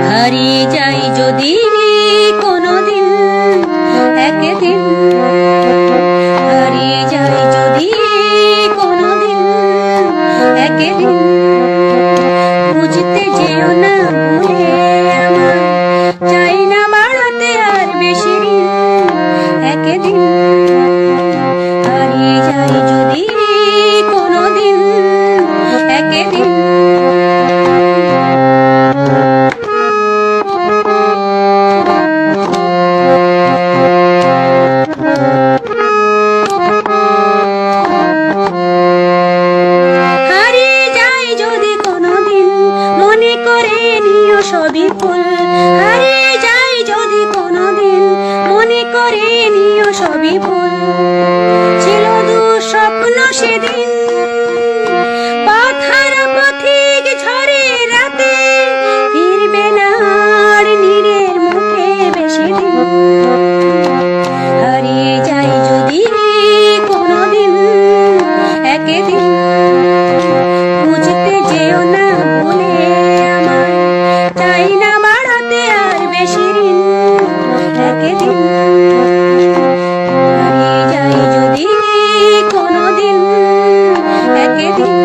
হারিয়ে যাই যদি কোনোদিন একদিন, হারিয়ে যাই যদি কোনোদিন একদিন, বুঝতে যেও না ভুলে আমার, চাই না বাড়াতে আর বেশি ঋণ। একদিন হারিয়ে যাই যদি কোনোদিন একদিন। সবই ফুল হারিয়ে যাই যদি কোনোদিন, মনে করে নিও সবই ভুল। ছিল দুঃস্বপ্ন সেদিন, পথহারা পথিক ঝড়ে রাতে, ফিরবে না আর নীরের মুখে বেশি দিন। হারিয়ে যাই যদি কোনোদিন একদিন, বুঝতে যেও না ভুলে আমার, চাই না বাড়াতে আর বেশি ঋণ। একদিন হারিয়ে যাই যদি কোনোদিন একদিন।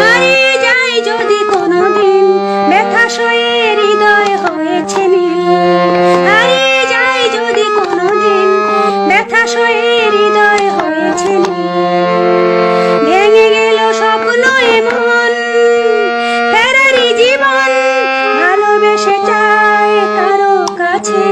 হারিয়ে যাই যদি কোনোদিন, ব্যথা সয়ে হৃদয় হয়েছে নীল। হারিয়ে যাই যদি কোনোদিন, ব্যথা সয়ে হৃদয় হয়েছে নীল। ভেঙে গেল স্বপ্ন এমন, ফেরারি জীবন ভালোবেসে চায় কারো কাছে।